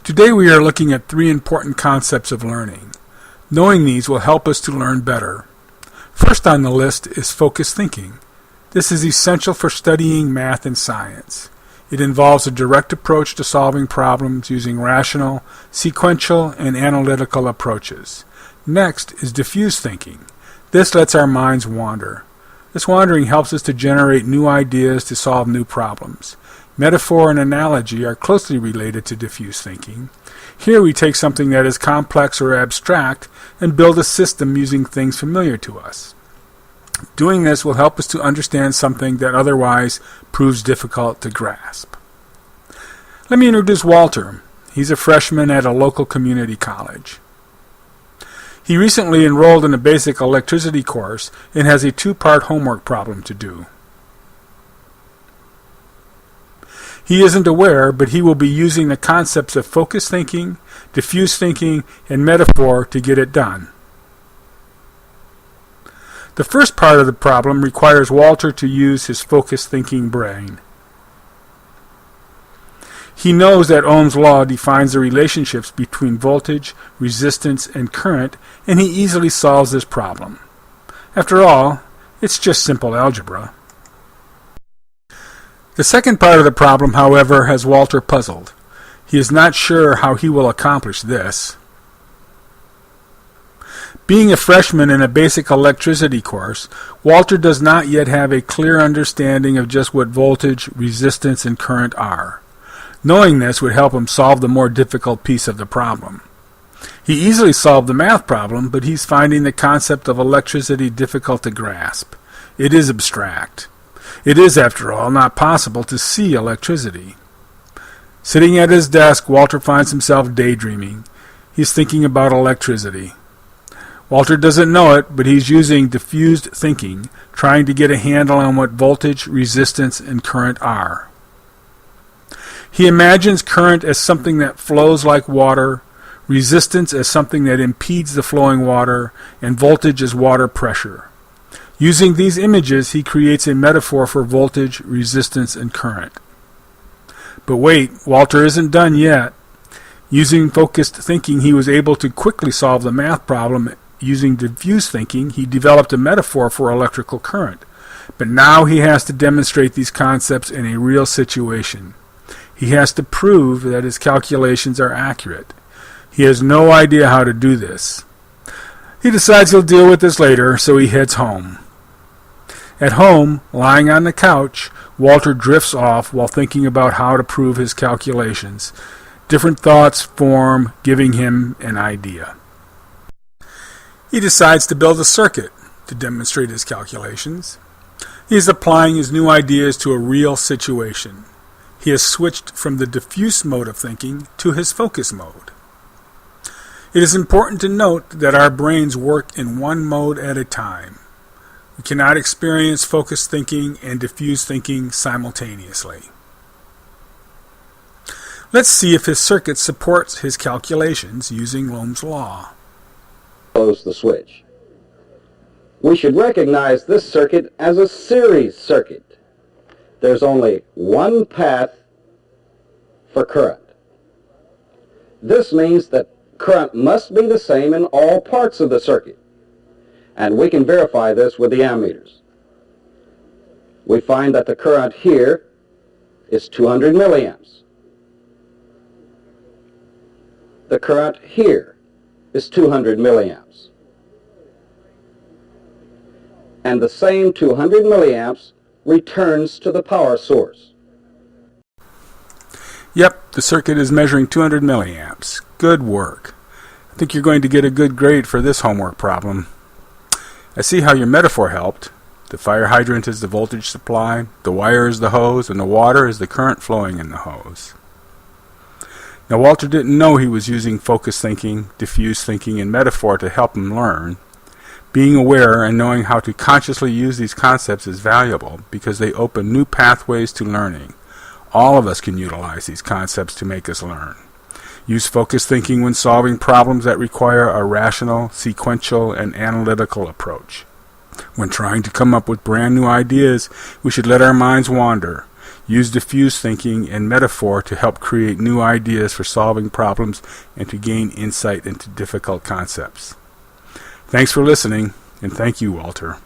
Today we are looking at three important concepts of learning. Knowing these will help us to learn better. First on the list is focused thinking. This is essential for studying math and science. It involves a direct approach to solving problems using rational, sequential, and analytical approaches. Next is diffused thinking. This lets our minds wander. This wandering helps us to generate new ideas to solve new problems. Metaphor and analogy are closely related to diffuse thinking. Here we take something that is complex or abstract and build a system using things familiar to us. Doing this will help us to understand something that otherwise proves difficult to grasp. Let me introduce Walter. He's a freshman at a local community college. He recently enrolled in a basic electricity course and has a two-part homework problem to do. He isn't aware, but he will be using the concepts of focused thinking, diffuse thinking, and metaphor to get it done. The first part of the problem requires Walter to use his focused thinking brain. He knows that Ohm's law defines the relationships between voltage, resistance, and current, and he easily solves this problem. After all, it's just simple algebra. The second part of the problem, however, has Walter puzzled. He is not sure how he will accomplish this. Being a freshman in a basic electricity course, Walter does not yet have a clear understanding of just what voltage, resistance, and current are. Knowing this would help him solve the more difficult piece of the problem. He easily solved the math problem, but he's finding the concept of electricity difficult to grasp. It is abstract. It is, after all, not possible to see electricity. Sitting at his desk, Walter finds himself daydreaming. He's thinking about electricity. Walter doesn't know it, but he's using diffused thinking, trying to get a handle on what voltage, resistance, and current are. He imagines current as something that flows like water, resistance as something that impedes the flowing water, and voltage as water pressure. Using these images, he creates a metaphor for voltage, resistance, and current. But wait, Walter isn't done yet. Using focused thinking, he was able to quickly solve the math problem. Using diffuse thinking, he developed a metaphor for electrical current. But now he has to demonstrate these concepts in a real situation. He has to prove that his calculations are accurate. He has no idea how to do this. He decides he'll deal with this later, so he heads home. At home, lying on the couch, Walter drifts off while thinking about how to prove his calculations. Different thoughts form, giving him an idea. He decides to build a circuit to demonstrate his calculations. He is applying his new ideas to a real situation. He has switched from the diffuse mode of thinking to his focus mode. It is important to note that our brains work in one mode at a time. We cannot experience focused thinking and diffuse thinking simultaneously. Let's see if his circuit supports his calculations using Ohm's law. Close the switch. We should recognize this circuit as a series circuit. There's only one path for current. This means that current must be the same in all parts of the circuit. And we can verify this with the ammeters. We find that the current here is 200 milliamps. The current here is 200 milliamps. And the same 200 milliamps returns to the power source. Yep, the circuit is measuring 200 milliamps. Good work. I think you're going to get a good grade for this homework problem. I see how your metaphor helped. The fire hydrant is the voltage supply, the wire is the hose, and the water is the current flowing in the hose. Now Walter didn't know he was using focused thinking, diffuse thinking, and metaphor to help him learn. Being aware and knowing how to consciously use these concepts is valuable because they open new pathways to learning. All of us can utilize these concepts to make us learn. Use focused thinking when solving problems that require a rational, sequential, and analytical approach. When trying to come up with brand new ideas, we should let our minds wander. Use diffused thinking and metaphor to help create new ideas for solving problems and to gain insight into difficult concepts. Thanks for listening, and thank you, Walter.